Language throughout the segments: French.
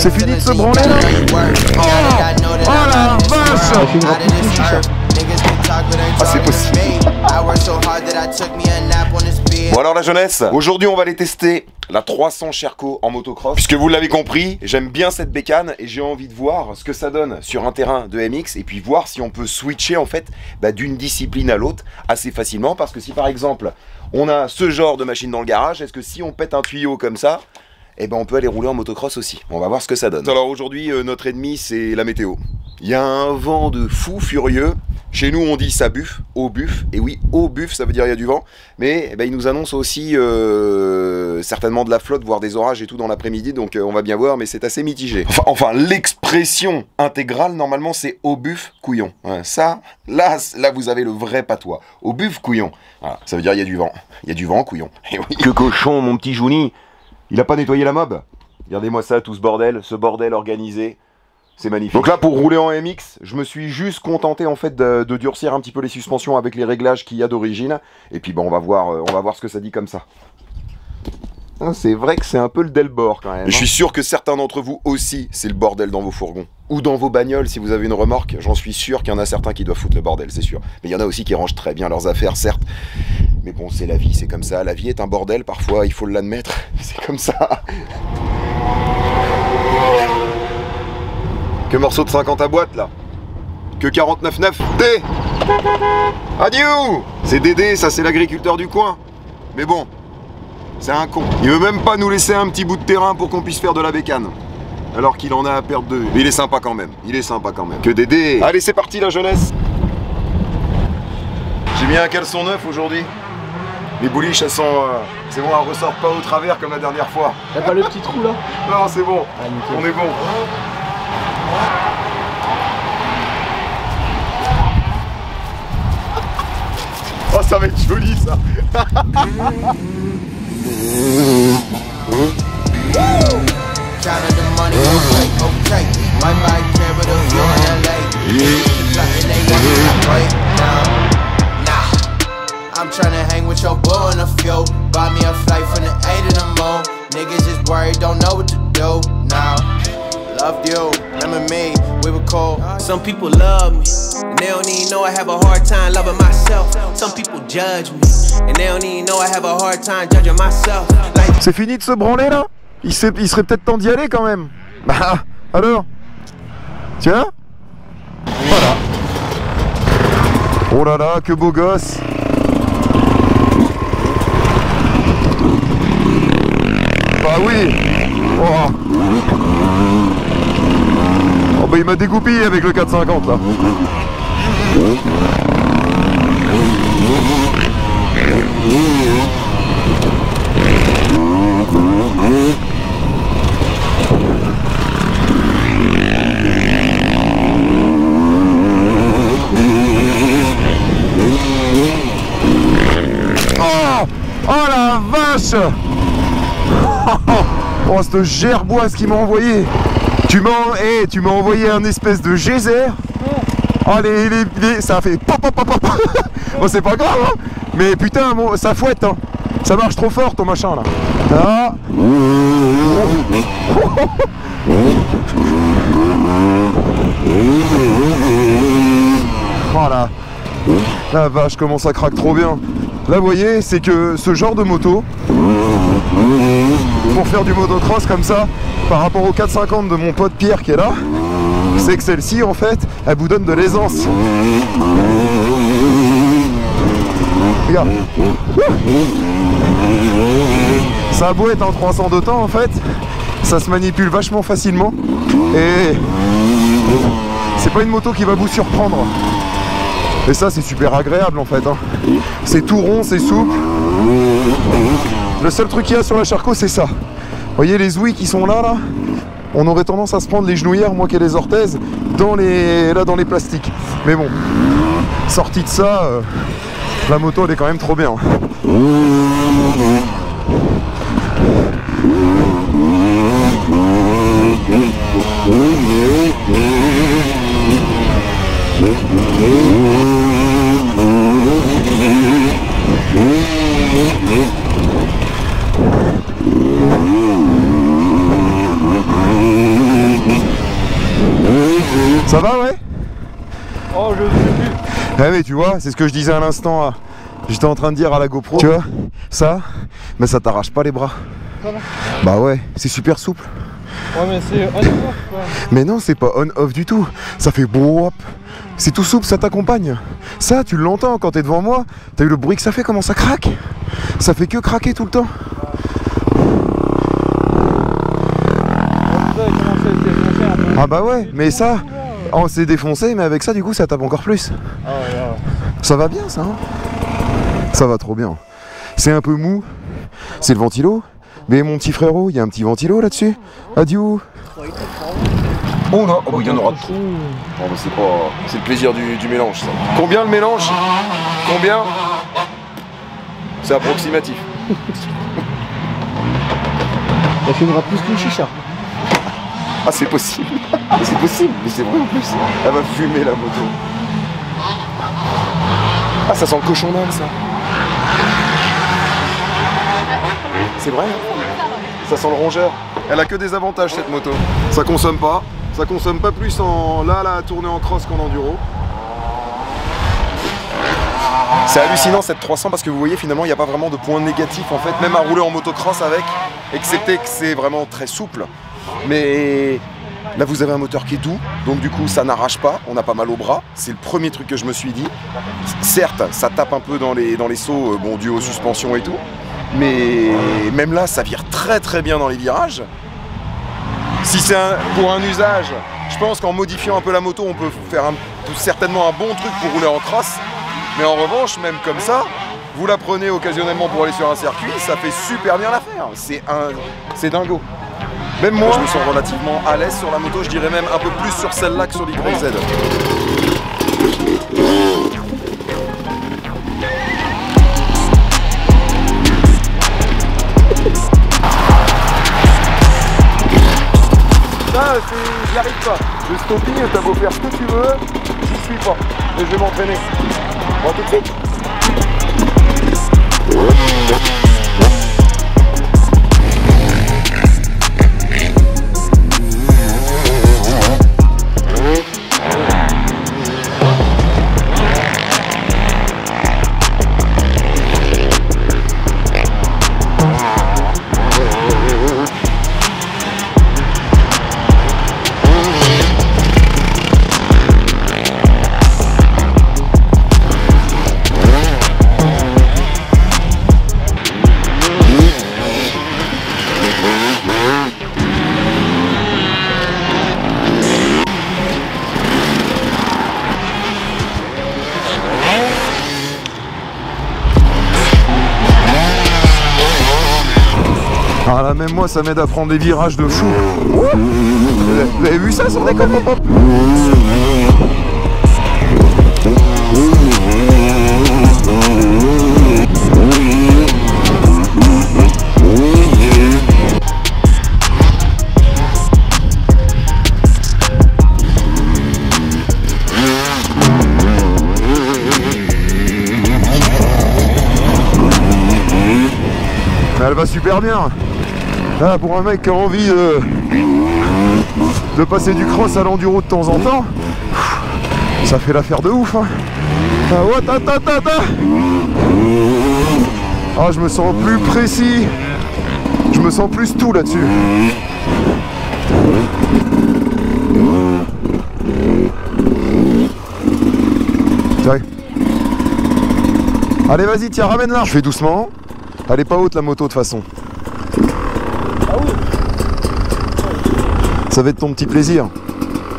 C'est fini de se branler là. Oh la vache. Ah c'est possible. Bon alors la jeunesse, aujourd'hui on va aller tester la 300 Sherco en motocross. Puisque vous l'avez compris, j'aime bien cette bécane et j'ai envie de voir ce que ça donne sur un terrain de MX. Et puis voir si on peut switcher en fait d'une discipline à l'autre assez facilement. Parce que si par exemple on a ce genre de machine dans le garage, est-ce que si on pète un tuyau comme ça, eh ben on peut aller rouler en motocross aussi. On va voir ce que ça donne. Alors aujourd'hui notre ennemi c'est la météo. Il y a un vent de fou furieux. Chez nous on dit ça buffe, au buff. Et oui, au buff ça veut dire il y a du vent. Mais il nous annonce aussi certainement de la flotte, voire des orages et tout dans l'après-midi. Donc on va bien voir, mais c'est assez mitigé. Enfin l'expression intégrale normalement c'est au buff couillon. Ouais, ça, là vous avez le vrai patois. Au buff couillon. Voilà, ça veut dire il y a du vent. Il y a du vent couillon. Et oui. Que cochon mon petit Jouni. Il a pas nettoyé la mob. Regardez-moi ça, tout ce bordel organisé. C'est magnifique. Donc là, pour rouler en MX, je me suis juste contenté en fait de durcir un petit peu les suspensions avec les réglages qu'il y a d'origine. Et puis bon, on va voir ce que ça dit comme ça. C'est vrai que c'est un peu le Delbord quand même. Et je suis sûr que certains d'entre vous aussi, c'est le bordel dans vos fourgons. Ou dans vos bagnoles, si vous avez une remorque, j'en suis sûr qu'il y en a certains qui doivent foutre le bordel, c'est sûr. Mais il y en a aussi qui rangent très bien leurs affaires, certes. Mais bon, c'est la vie, c'est comme ça. La vie est un bordel, parfois, il faut l'admettre. C'est comme ça. Que morceau de 50 à boîte, là. Que 49,9. D. Adieu. C'est Dédé, ça c'est l'agriculteur du coin. Mais bon, c'est un con. Il veut même pas nous laisser un petit bout de terrain pour qu'on puisse faire de la bécane. Alors qu'il en a à perdre deux. Mais il est sympa quand même. Il est sympa quand même. Que Dédé. Allez, c'est parti la jeunesse. J'ai mis un caleçon neuf aujourd'hui. Les bouliches, elles sont... c'est bon, elles ressortent pas au travers comme la dernière fois. Y'a pas le petit trou là? Non, c'est bon. Ah, on est bon. Oh, ça va être joli ça. I'm tryna hang with your boy in a few. Buy me a flight from the 8 in the moon. Niggas just worried, don't know what to do now. Loved you, remember me, we were cool. Some people love me, and they don't even know I have a hard time loving myself. Some people judge me, and they don't even know I have a hard time judging myself. Like... C'est fini de se branler là? Il serait peut-être temps d'y aller quand même. Bah, alors? Tiens. Voilà. Oh là là, que beau gosse. Bah oui. Oh. Oh bah il m'a dégoupillé avec le 450 là. Oh, oh la vache. Oh cette gerboise qui m'a envoyé. Tu m'as envoyé un espèce de geyser. Oh ça fait pop pop pop pop. Bon c'est pas grave hein. Mais putain ça fouette hein. Ça marche trop fort ton machin là. Ah. Voilà. La vache comment ça craque trop bien. Là vous voyez c'est que ce genre de moto, pour faire du motocross comme ça, par rapport au 450 de mon pote Pierre qui est là, c'est que celle-ci en fait, elle vous donne de l'aisance. Regarde. Ça a beau être en 300 de temps en fait, ça se manipule vachement facilement et c'est pas une moto qui va vous surprendre. Et ça c'est super agréable en fait hein. C'est tout rond, c'est souple. Le seul truc qu'il y a sur la Sherco c'est ça. Vous voyez les ouïes qui sont là on aurait tendance à se prendre les genouillères, moi qui ai les orthèses, dans les plastiques. Mais bon, sorti de ça, la moto elle est quand même trop bien. Ah mais tu vois, c'est ce que je disais à l'instant. J'étais en train de dire à la GoPro. Tu vois, ça, mais ça t'arrache pas les bras. Voilà. Bah ouais, c'est super souple. Ouais mais c'est on-off quoi. Mais non, c'est pas on-off du tout. Ça fait boop. C'est tout souple, ça t'accompagne. Ça, tu l'entends quand t'es devant moi. T'as eu le bruit que ça fait, comment ça craque? Ça fait que craquer tout le temps. Ah bah ouais, mais ça, on s'est défoncé, mais avec ça, du coup, ça tape encore plus. Ah ouais, ouais. Ça va bien, ça, hein? Ça va trop bien. C'est un peu mou. C'est le ventilo. Mais mon petit frérot, il y a un petit ventilo là-dessus. Adieu. Oh non, oh, il y en aura trop. Oh, bah c'est pas... C'est le plaisir du mélange, ça. Combien le mélange? Combien? C'est approximatif. Elle filmera plus qu'une chicha. Ah, c'est possible. C'est possible, mais c'est vrai en plus. Elle va fumer la moto. Ah, ça sent le cochon d'Inde, ça. C'est vrai, hein? Ça sent le rongeur. Elle a que des avantages, cette moto. Ça consomme pas. Ça consomme pas plus en là à tourner en cross qu'en enduro. C'est hallucinant cette 300 parce que vous voyez finalement il n'y a pas vraiment de point négatif en fait, même à rouler en motocross avec, excepté que c'est vraiment très souple. Mais là vous avez un moteur qui est doux, donc du coup ça n'arrache pas, on n'a pas mal au bras, c'est le premier truc que je me suis dit. Certes ça tape un peu dans les sauts, bon dû aux suspensions et tout, mais même là ça vire très très bien dans les virages. Si c'est pour un usage, je pense qu'en modifiant un peu la moto on peut faire certainement un bon truc pour rouler en cross. Mais en revanche, même comme ça, vous la prenez occasionnellement pour aller sur un circuit, ça fait super bien l'affaire. C'est dingo. Même moi, je me sens relativement à l'aise sur la moto, je dirais même un peu plus sur celle-là que sur l'YZ. Ça, j'y arrive pas. Le stopping, t'as beau faire ce que tu veux, j'y suis pas. Mais je vais m'entraîner. Bon, tout de suite. Ah là, même moi ça m'aide à prendre des virages de fou. Vous avez vu ça sans déconner? Elle va super bien. Là, pour un mec qui a envie de passer du cross à l'enduro de temps en temps, ça fait l'affaire de ouf, hein. Ah, je me sens plus précis. Je me sens plus tout là-dessus. Tiens. Allez, vas-y, tiens, ramène-la. Je fais doucement. Elle est pas haute la moto de toute façon. Ah oui. Ça va être ton petit plaisir.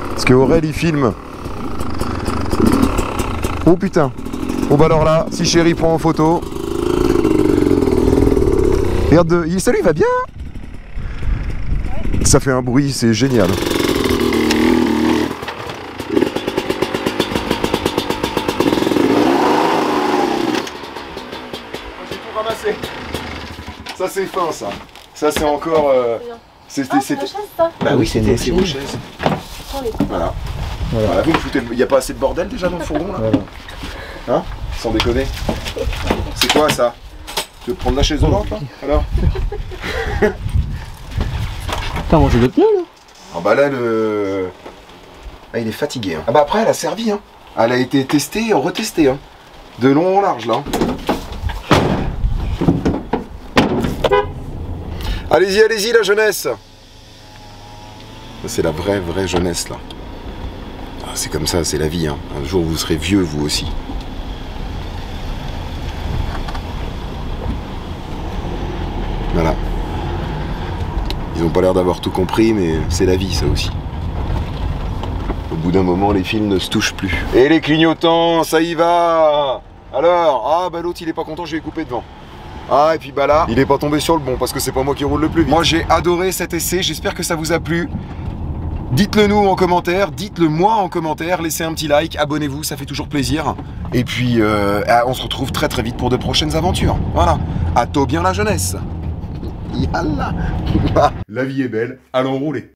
Parce que Aurel il filme. Oh putain. Oh bah alors là, si chéri prend en photo. Regarde, salut, il va bien. Ça fait un bruit, c'est génial. J'ai tout ramassé. Ça c'est fin ça. Ça c'est encore... C'était... C'est ça. Bah oui, c'était vos chaises. Voilà. Voilà, vous me foutez... Il n'y a pas assez de bordel déjà dans le fourgon là? Voilà. Hein? Sans déconner. C'est quoi ça? Tu veux prendre la chaise roulante là? Alors? T'as mangé de pneus là? Ah bah là le... Ah il est fatigué hein. Ah bah après elle a servi hein. Elle a été testée, retestée, hein. De long en large, là. Allez-y, allez-y, la jeunesse. C'est la vraie jeunesse, là. Ah, c'est comme ça, c'est la vie, hein. Un jour, vous serez vieux, vous aussi. Voilà. Ils ont pas l'air d'avoir tout compris, mais c'est la vie, ça aussi. Au bout d'un moment, les fils ne se touchent plus. Et les clignotants, ça y va. Alors, ah bah l'autre il est pas content, je vais couper devant. Ah et puis bah là, il est pas tombé sur le bon parce que c'est pas moi qui roule le plus vite. Moi j'ai adoré cet essai, j'espère que ça vous a plu. Dites-le nous en commentaire, dites-le moi en commentaire, laissez un petit like, abonnez-vous, ça fait toujours plaisir. Et puis on se retrouve très vite pour de prochaines aventures. Voilà, à tôt bien la jeunesse. Yallah. La vie est belle, allons rouler.